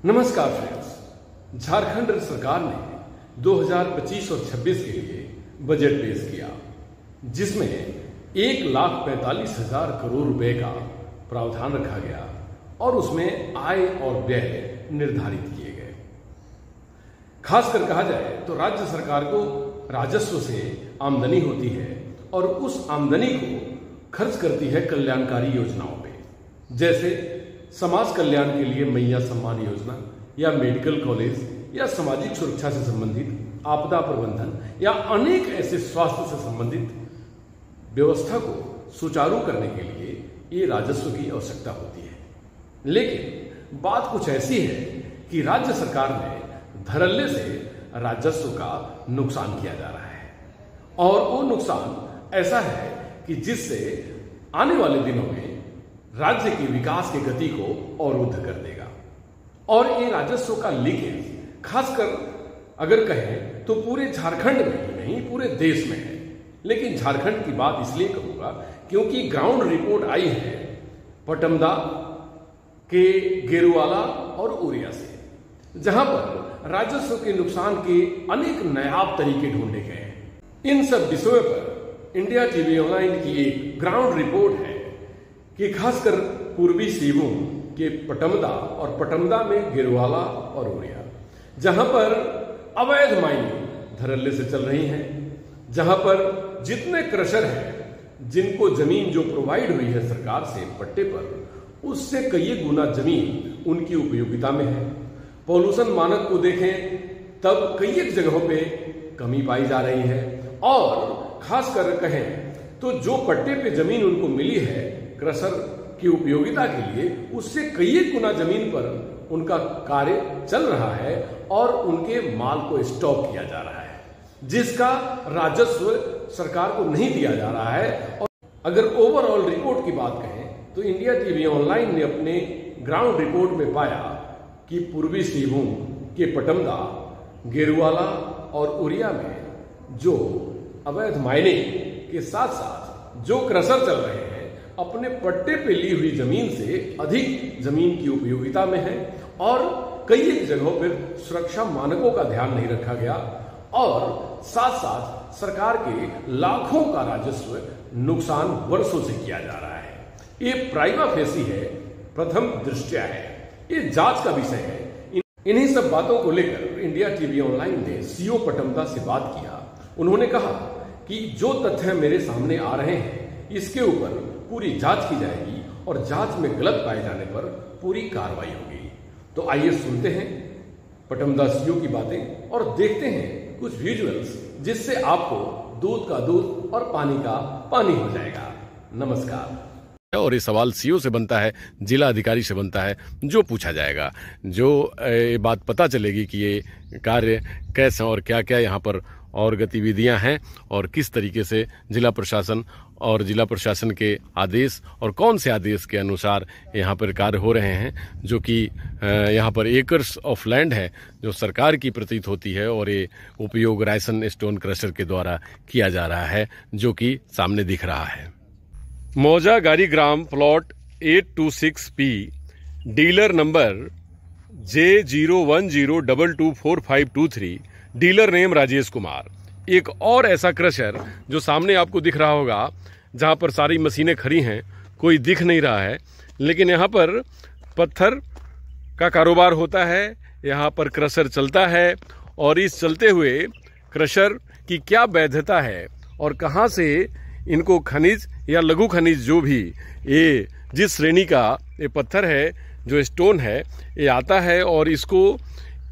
नमस्कार फ्रेंड्स, झारखंड सरकार ने 2025 और 26 के लिए बजट पेश किया, जिसमें 1,45,000 करोड़ रुपए का प्रावधान रखा गया और उसमें आय और व्यय निर्धारित किए गए। खासकर कहा जाए तो राज्य सरकार को राजस्व से आमदनी होती है और उस आमदनी को खर्च करती है कल्याणकारी योजनाओं पे, जैसे समाज कल्याण के लिए मैया सम्मान योजना या मेडिकल कॉलेज या सामाजिक सुरक्षा से संबंधित आपदा प्रबंधन या अनेक ऐसे स्वास्थ्य से संबंधित व्यवस्था को सुचारू करने के लिए ये राजस्व की आवश्यकता होती है। लेकिन बात कुछ ऐसी है कि राज्य सरकार में धड़ल्ले से राजस्व का नुकसान किया जा रहा है और वो नुकसान ऐसा है कि जिससे आने वाले दिनों में राज्य के विकास की गति को अवरुद्ध कर देगा। और ये राजस्व का लीकेज खासकर अगर कहें तो पूरे झारखंड में ही नहीं, पूरे देश में है। लेकिन झारखंड की बात इसलिए कहूंगा क्योंकि ग्राउंड रिपोर्ट आई है पटमदा के गेरुवाला और उरिया से, जहां पर राजस्व के नुकसान के अनेक नायाब तरीके ढूंढे गए हैं। इन सब विषयों पर इंडिया टीवी ऑनलाइन की एक ग्राउंड रिपोर्ट है कि खासकर पूर्वी सिंहभूम के पटमदा और पटमदा में गिरवाला और उरिया, जहां पर अवैध माइनिंग धड़ल्ले से चल रही है, जहां पर जितने क्रशर हैं जिनको जमीन जो प्रोवाइड हुई है सरकार से पट्टे पर, उससे कई गुना जमीन उनकी उपयोगिता में है। पॉल्यूशन मानक को देखें तब कई जगहों पे कमी पाई जा रही है और खासकर कहें तो जो पट्टे पे जमीन उनको मिली है क्रशर की उपयोगिता के लिए, उससे कई गुना जमीन पर उनका कार्य चल रहा है और उनके माल को स्टॉक किया जा रहा है, जिसका राजस्व सरकार को नहीं दिया जा रहा है। और अगर ओवरऑल रिपोर्ट की बात कहें तो इंडिया टीवी ऑनलाइन ने अपने ग्राउंड रिपोर्ट में पाया कि पूर्वी सिंहभूम के पटमदा, गेरुवाला और उरिया में जो अवैध माइनिंग के साथ साथ जो क्रशर चल रहे हैं अपने पट्टे पे ली हुई जमीन से अधिक जमीन की उपयोगिता में है और कई जगहों पर सुरक्षा मानकों का ध्यान नहीं रखा गया और साथ साथ सरकार के लाखों का राजस्व नुकसान वर्षों से किया जा रहा है। ये प्राइमा फेसी है, प्रथम दृष्टया है, ये जांच का विषय है। इन्हीं सब बातों को लेकर इंडिया टीवी ऑनलाइन ने सीओ पटमदा से बात किया। उन्होंने कहा कि जो तथ्य मेरे सामने आ रहे हैं इसके ऊपर पूरी जांच की जाएगी और जांच में गलत पाए जाने पर पूरी कार्रवाई होगी। तो आइए सुनते हैं पटमदा सीओ की बातें और देखते हैं कुछ विजुअल्स, जिससे आपको दूध का दूध और पानी का पानी हो जाएगा। नमस्कार। और ये सवाल सीओ से बनता है, जिला अधिकारी से बनता है, जो पूछा जाएगा, जो ये बात पता चलेगी कि ये कार्य कैसे और क्या क्या यहाँ पर और गतिविधियां हैं और किस तरीके से जिला प्रशासन और जिला प्रशासन के आदेश और कौन से आदेश के अनुसार यहाँ पर कार्य हो रहे हैं, जो कि यहाँ पर एकर्स ऑफ लैंड है जो सरकार की प्रतीत होती है और ये उपयोग रायसन स्टोन क्रशर के द्वारा किया जा रहा है, जो कि सामने दिख रहा है। मौजा Garigram plot 826P, dealer number J010224523, dealer name Rajesh Kumar. एक और ऐसा क्रशर जो सामने आपको दिख रहा होगा, जहां पर सारी मशीनें खड़ी हैं, कोई दिख नहीं रहा है, लेकिन यहां पर पत्थर का कारोबार होता है, यहां पर क्रशर चलता है और इस चलते हुए क्रशर की क्या वैधता है और कहां से इनको खनिज या लघु खनिज जो भी ये जिस श्रेणी का ये पत्थर है, जो स्टोन है, ये आता है और इसको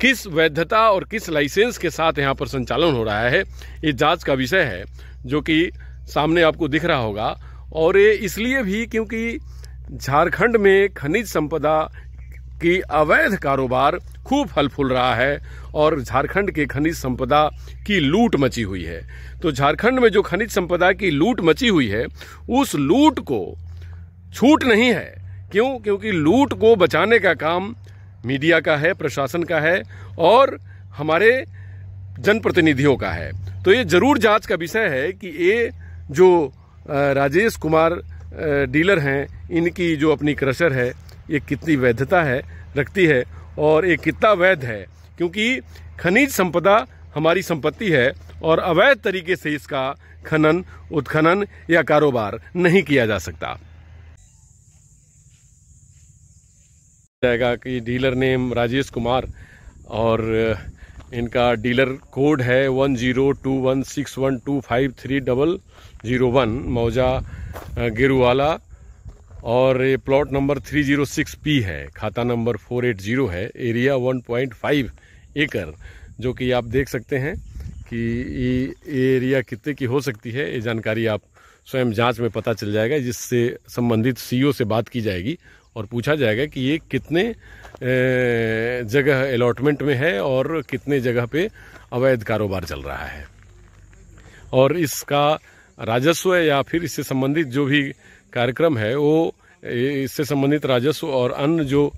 किस वैधता और किस लाइसेंस के साथ यहाँ पर संचालन हो रहा है, ये जांच का विषय है, जो कि सामने आपको दिख रहा होगा। और ये इसलिए भी क्योंकि झारखंड में खनिज संपदा की अवैध कारोबार खूब फल फूल रहा है और झारखंड के खनिज संपदा की लूट मची हुई है। तो झारखंड में जो खनिज संपदा की लूट मची हुई है, उस लूट को छूट नहीं है। क्यों? क्योंकि लूट को बचाने का काम मीडिया का है, प्रशासन का है और हमारे जनप्रतिनिधियों का है। तो ये जरूर जांच का विषय है कि ये जो राजेश कुमार डीलर हैं, इनकी जो अपनी क्रशर है, ये कितनी वैधता है रखती है और ये कितना वैध है, क्योंकि खनिज संपदा हमारी संपत्ति है और अवैध तरीके से इसका खनन, उत्खनन या कारोबार नहीं किया जा सकता। जाएगा कि डीलर नेम राजेश कुमार और इनका डीलर कोड है 102161253001 मौजा गिरुवाला, और ये प्लॉट नंबर 306P है, खाता नंबर 480 है, एरिया 1.5 एकड़, जो कि आप देख सकते हैं कि ये एरिया कितने की हो सकती है। ये जानकारी आप स्वयं जांच में पता चल जाएगा, जिससे संबंधित सीईओ से बात की जाएगी और पूछा जाएगा कि ये कितने जगह अलॉटमेंट में है और कितने जगह पे अवैध कारोबार चल रहा है, और इसका राजस्व या फिर इससे संबंधित जो भी कार्यक्रम है वो इससे संबंधित राजस्व और अन्य जो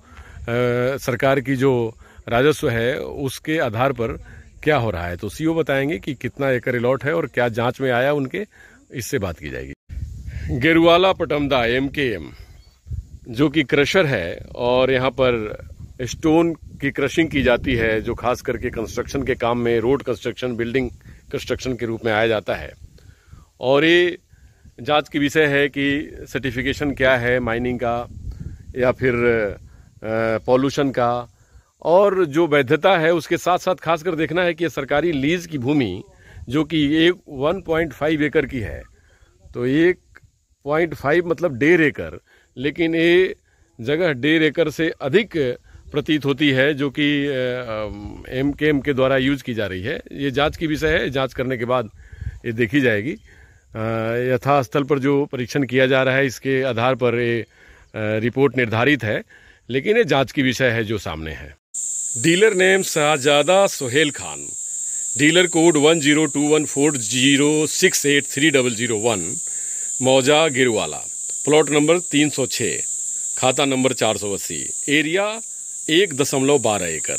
सरकार की जो राजस्व है उसके आधार पर क्या हो रहा है। तो सीईओ बताएंगे कि कितना एकड़ अलॉट है और क्या जांच में आया उनके, इससे बात की जाएगी। गिरुवाला पटमदा MKM जो कि क्रशर है, और यहाँ पर स्टोन की क्रशिंग की जाती है, जो खास करके कंस्ट्रक्शन के काम में, रोड कंस्ट्रक्शन, बिल्डिंग कंस्ट्रक्शन के रूप में आया जाता है। और ये जांच की विषय है कि सर्टिफिकेशन क्या है माइनिंग का या फिर पॉल्यूशन का, और जो वैधता है उसके साथ साथ खासकर देखना है कि ये सरकारी लीज की भूमि जो कि 1.5 एकड़ की है, तो 1.5 मतलब 1.5 एकड़, लेकिन ये जगह 1.5 एकड़ से अधिक प्रतीत होती है जो कि MKM के द्वारा यूज की जा रही है। ये जांच की विषय है, जांच करने के बाद ये देखी जाएगी। यथास्थल पर जो परीक्षण किया जा रहा है इसके आधार पर ये रिपोर्ट निर्धारित है, लेकिन ये जांच की विषय है जो सामने है। Dealer name Shahzada Sohail Khan, dealer code 102140683001 मौजा गिरवाला, प्लॉट नंबर 306, खाता नंबर 480, एरिया 1.12 एकड़।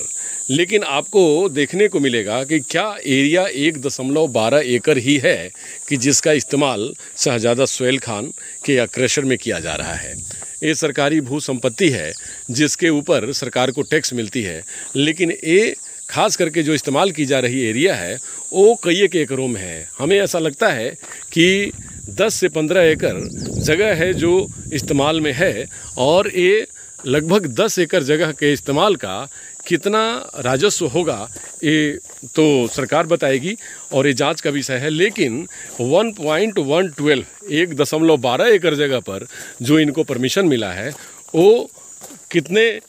लेकिन आपको देखने को मिलेगा कि क्या एरिया 1.12 एकड़ ही है कि जिसका इस्तेमाल शाहजादा सोहेल खान के या क्रशर में किया जा रहा है। ये सरकारी भू संपत्ति है जिसके ऊपर सरकार को टैक्स मिलती है, लेकिन ये खास करके जो इस्तेमाल की जा रही एरिया है वो कई एक एकड़ों में है। हमें ऐसा लगता है कि 10 से 15 एकड़ जगह है जो इस्तेमाल में है, और ये लगभग 10 एकड़ जगह के इस्तेमाल का कितना राजस्व होगा ये तो सरकार बताएगी और ये जांच का विषय है। लेकिन 1.12 एकड़ जगह पर जो इनको परमिशन मिला है वो कितने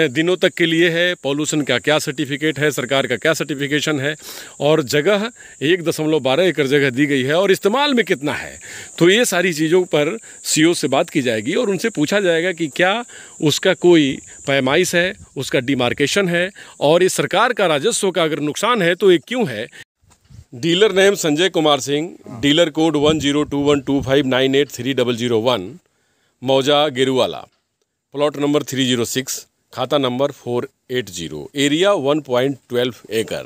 दिनों तक के लिए है, पॉल्यूशन का क्या सर्टिफिकेट है, सरकार का क्या सर्टिफिकेशन है, और जगह 1.12 एकड़ जगह दी गई है और इस्तेमाल में कितना है। तो ये सारी चीज़ों पर सीईओ से बात की जाएगी और उनसे पूछा जाएगा कि क्या उसका कोई पैमाइश है, उसका डिमार्केशन है, और ये सरकार का राजस्व का अगर नुकसान है तो ये क्यों है। Dealer name Sanjay Kumar Singh, dealer code 102125983001 मौजा गिरुवाला, प्लॉट नंबर 306, खाता नंबर 480, एरिया 1.12 एकड़।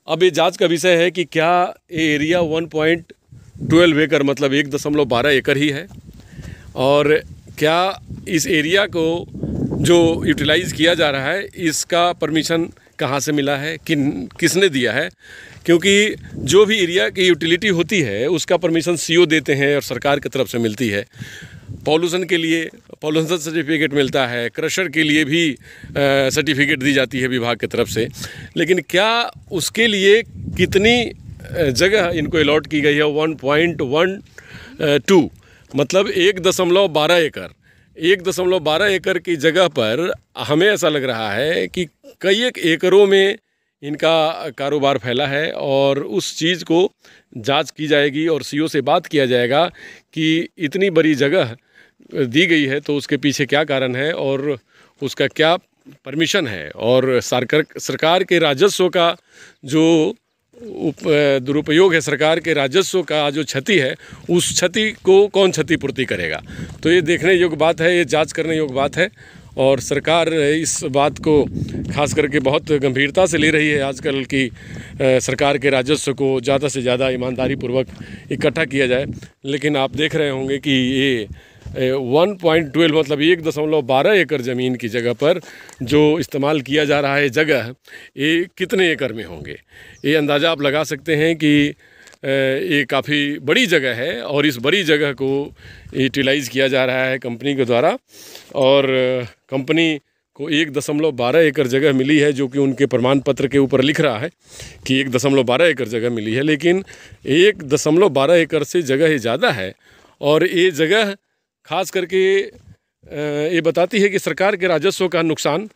अब ये जांच का विषय है कि क्या ये एरिया 1.12 एकड़ मतलब 1.12 एकड़ ही है, और क्या इस एरिया को जो यूटिलाइज किया जा रहा है इसका परमिशन कहाँ से मिला है, किसने दिया है। क्योंकि जो भी एरिया की यूटिलिटी होती है उसका परमिशन सीईओ देते हैं और सरकार की तरफ से मिलती है। पॉल्यूशन के लिए पॉल्यूशन सर्टिफिकेट मिलता है, क्रशर के लिए भी सर्टिफिकेट दी जाती है विभाग की तरफ से, लेकिन क्या उसके लिए कितनी जगह इनको अलॉट की गई है 1.12 मतलब 1.12 एकड़। 1.12 एकड़ की जगह पर हमें ऐसा लग रहा है कि कई एक एकड़ों में इनका कारोबार फैला है, और उस चीज़ को जांच की जाएगी और सीईओ से बात किया जाएगा कि इतनी बड़ी जगह दी गई है तो उसके पीछे क्या कारण है और उसका क्या परमिशन है, और सरकार के राजस्व का जो दुरुपयोग है, सरकार के राजस्व का जो क्षति है उस क्षति को कौन क्षतिपूर्ति करेगा। तो ये देखने योग्य बात है, ये जांच करने योग्य बात है, और सरकार इस बात को खास करके बहुत गंभीरता से ले रही है। आजकल की सरकार के राजस्व को ज़्यादा से ज़्यादा ईमानदारी पूर्वक इकट्ठा किया जाए, लेकिन आप देख रहे होंगे कि ये 1.12 मतलब 1.12 एकड़ ज़मीन की जगह पर जो इस्तेमाल किया जा रहा है जगह, ये कितने एकड़ में होंगे, ये अंदाज़ा आप लगा सकते हैं कि ये काफ़ी बड़ी जगह है और इस बड़ी जगह को यूटिलाइज़ किया जा रहा है कंपनी के द्वारा। और कंपनी को 1.12 एकड़ जगह मिली है, जो कि उनके प्रमाण पत्र के ऊपर लिख रहा है कि 1.12 एकड़ जगह मिली है, लेकिन 1.12 एकड़ से जगह ही ज़्यादा है। और ये जगह खास करके ये बताती है कि सरकार के राजस्व का नुकसान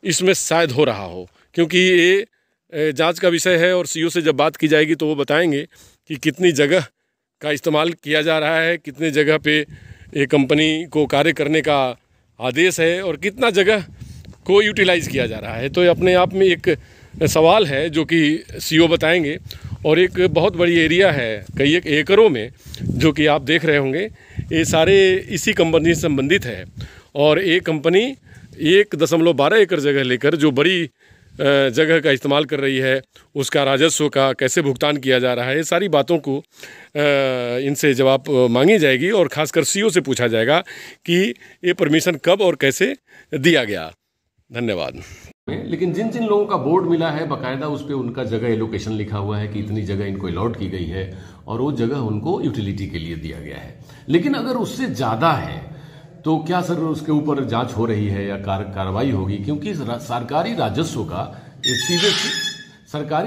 इसमें शायद हो रहा हो, क्योंकि ये जांच का विषय है और सीओ से जब बात की जाएगी तो वो बताएंगे कि कितनी जगह का इस्तेमाल किया जा रहा है, कितने जगह पे ये कंपनी को कार्य करने का आदेश है और कितना जगह को यूटिलाइज़ किया जा रहा है। तो ये अपने आप में एक सवाल है जो कि सीओ बताएंगे। और एक बहुत बड़ी एरिया है, कई एक एकड़ों में, जो कि आप देख रहे होंगे, ये सारे इसी कंपनी से संबंधित है। और ये कंपनी 1.12 एकड़ जगह लेकर जो बड़ी जगह का इस्तेमाल कर रही है, उसका राजस्व का कैसे भुगतान किया जा रहा है, ये सारी बातों को इनसे जवाब मांगी जाएगी और ख़ासकर सीओ से पूछा जाएगा कि ये परमिशन कब और कैसे दिया गया। धन्यवाद। लेकिन जिन जिन लोगों का बोर्ड मिला है, बाकायदा उस पर उनका जगह एलोकेशन लिखा हुआ है कि इतनी जगह इनको अलॉट की गई है और वो जगह उनको यूटिलिटी के लिए दिया गया है। लेकिन अगर उससे ज़्यादा है तो क्या सर उसके ऊपर जांच हो रही है या कार्रवाई होगी? क्योंकि सरकारी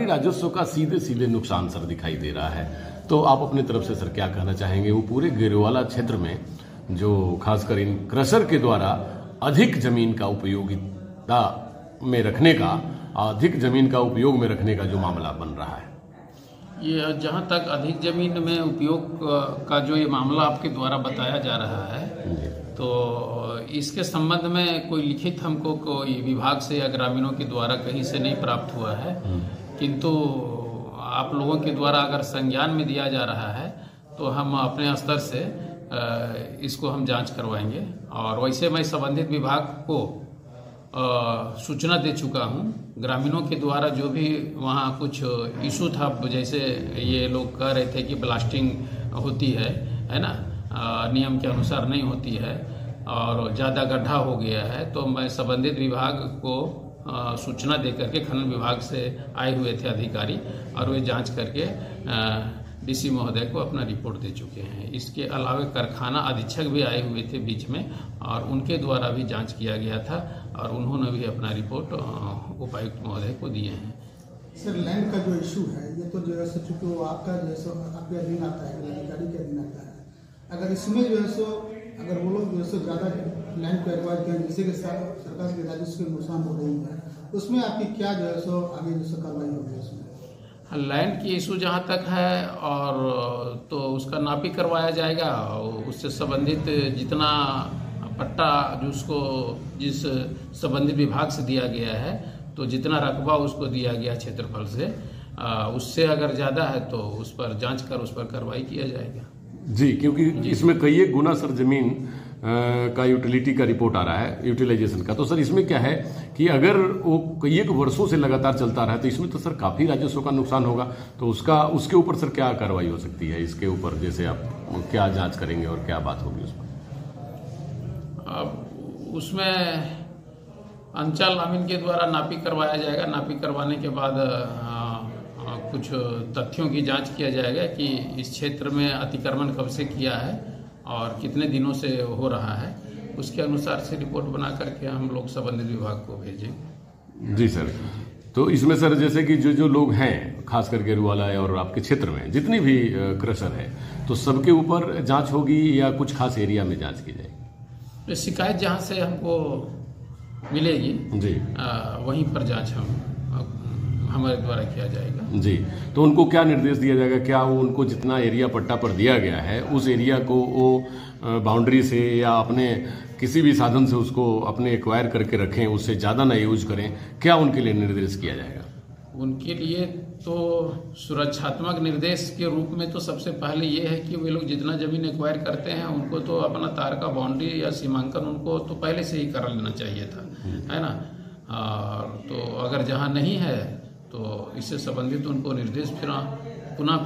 राजस्व का सीधे सीधे नुकसान सर दिखाई दे रहा है। तो आप अपनी तरफ से सर क्या कहना चाहेंगे? वो पूरे गिरवाला क्षेत्र में जो खासकर इन क्रशर के द्वारा अधिक जमीन का उपयोगिता में रखने का, अधिक जमीन का उपयोग में रखने का जो मामला बन रहा है, ये जहाँ तक अधिक जमीन में उपयोग का जो ये मामला आपके द्वारा बताया जा रहा है, तो इसके संबंध में कोई लिखित हमको कोई विभाग से या ग्रामीणों के द्वारा कहीं से नहीं प्राप्त हुआ है। किंतु आप लोगों के द्वारा अगर संज्ञान में दिया जा रहा है तो हम अपने स्तर से इसको हम जांच करवाएंगे। और वैसे मैं संबंधित विभाग को सूचना दे चुका हूं। ग्रामीणों के द्वारा जो भी वहां कुछ इशू था, जैसे ये लोग कह रहे थे कि ब्लास्टिंग होती है ना, नियम के अनुसार नहीं होती है और ज़्यादा गड्ढा हो गया है, तो मैं संबंधित विभाग को सूचना दे करके खनन विभाग से आए हुए थे अधिकारी और वे जांच करके डीसी महोदय को अपना रिपोर्ट दे चुके हैं। इसके अलावा कारखाना अधीक्षक भी आए हुए थे बीच में और उनके द्वारा भी जांच किया गया था और उन्होंने भी अपना रिपोर्ट उपायुक्त महोदय को दिए हैं। सर, लैंड का जो इशू है, ये तो जो है सो चूँकि वो आपका जो है सो आपके अधीन आता है, अधिकारी के अधीन आता है। अगर इसमें जो है सो अगर वो लोग जो है सो ज़्यादा लैंड को एक्वायर करें जिससे कि सरकार के राजस्व के नुकसान हो रही है, उसमें आपकी क्या जो है सो आगे जो सो कार्रवाई होगी उसमें? लैंड की इशू जहाँ तक है और तो उसका नापी करवाया जाएगा, उससे संबंधित जितना पट्टा जो उसको जिस संबंधित विभाग से दिया गया है, तो जितना रकबा उसको दिया गया क्षेत्रफल से, उससे अगर ज़्यादा है तो उस पर जांच कर उस पर कार्रवाई किया जाएगा। जी, क्योंकि इसमें कई एक गुना सर जमीन का यूटिलिटी का रिपोर्ट आ रहा है, यूटिलाइजेशन का। तो सर इसमें क्या है कि अगर वो कई एक वर्षों से लगातार चलता रहा तो इसमें तो सर काफ़ी राजस्व का नुकसान होगा। तो उसके ऊपर सर क्या कार्रवाई हो सकती है? इसके ऊपर जैसे आप क्या जांच करेंगे और क्या बात होगी उसमें? उसमें अंचल अमीन के द्वारा नापी करवाया जाएगा। नापी करवाने के बाद कुछ तथ्यों की जांच किया जाएगा कि इस क्षेत्र में अतिक्रमण कब से किया है और कितने दिनों से हो रहा है। उसके अनुसार से रिपोर्ट बना करके हम लोग संबंधित विभाग को भेजेंगे। जी सर। तो इसमें सर जैसे कि जो लोग हैं, खास करके रुवाला और आपके क्षेत्र में जितनी भी क्रशर है, तो सबके ऊपर जांच होगी या कुछ खास एरिया में जांच की जाएगी? तो शिकायत जहां से हमको मिलेगी जी, वहीं पर जांच हमारे द्वारा किया जाएगा। जी। तो उनको क्या निर्देश दिया जाएगा? क्या वो उनको जितना एरिया पट्टा पर दिया गया है उस एरिया को वो बाउंड्री से या अपने किसी भी साधन से उसको अपने एक्वायर करके रखें, उससे ज़्यादा ना यूज करें? क्या उनके लिए निर्देश किया जाएगा? उनके लिए तो सुरक्षात्मक निर्देश के रूप में तो सबसे पहले ये है कि वे लोग जितना जमीन एक्वायर करते हैं उनको तो अपना तार का बाउंड्री या सीमांकन उनको तो पहले से ही कर लेना चाहिए था, है ना। तो अगर जहाँ नहीं है तो इससे संबंधित उनको निर्देश फिर पुनः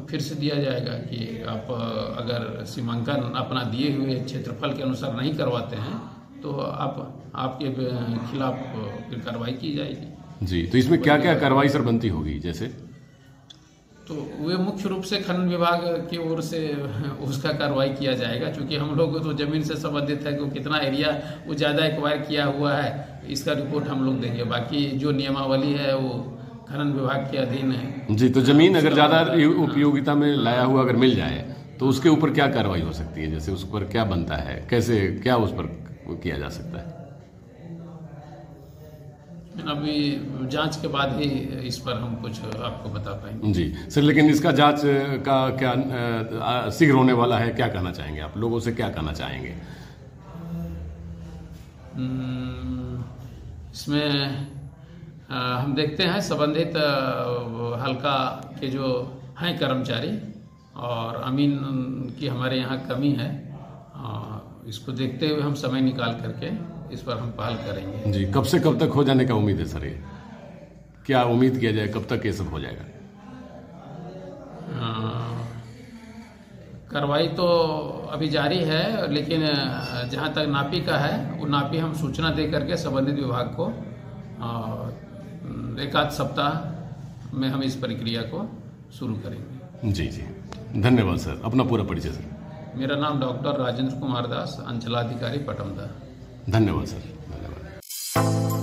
फिर से दिया जाएगा कि आप अगर सीमांकन अपना दिए हुए क्षेत्रफल के अनुसार नहीं करवाते हैं तो आपके खिलाफ फिर कार्रवाई की जाएगी। जी, तो इसमें क्या क्या कार्रवाई सर बनती होगी? जैसे तो वे मुख्य रूप से खनन विभाग की ओर से उसका कार्रवाई किया जाएगा, क्योंकि हम लोग तो जमीन से संबंधित है कि कितना एरिया वो ज़्यादा एक्वायर किया हुआ है, इसका रिपोर्ट हम लोग देंगे। बाकी जो नियमावली है वो खनन विभाग के अधीन है। जी, तो जमीन अगर ज़्यादा उपयोगिता में लाया हुआ अगर मिल जाए तो उसके ऊपर क्या कार्रवाई हो सकती है? जैसे उस पर क्या बनता है, कैसे क्या उस पर किया जा सकता है? अभी जांच के बाद ही इस पर हम कुछ आपको बता पाएंगे। जी सर, लेकिन इसका जांच का क्या शीघ्र होने वाला है, क्या कहना चाहेंगे आप? लोगों से क्या कहना चाहेंगे? इसमें हम देखते हैं संबंधित हल्का के जो हैं कर्मचारी और अमीन की हमारे यहाँ कमी है, इसको देखते हुए हम समय निकाल करके इस पर हम पहल करेंगे। जी, कब से कब तक हो जाने का उम्मीद है सर? ये क्या उम्मीद किया जाए, कब तक ये सब हो जाएगा? कार्रवाई तो अभी जारी है, लेकिन जहाँ तक नापी का है वो नापी हम सूचना दे करके संबंधित विभाग को एक आध सप्ताह में हम इस प्रक्रिया को शुरू करेंगे। जी जी, धन्यवाद सर। अपना पूरा परिचय सर। मेरा नाम डॉक्टर राजेंद्र कुमार दास, अंचलाधिकारी पटमदा। धन्यवाद सर, धन्यवाद।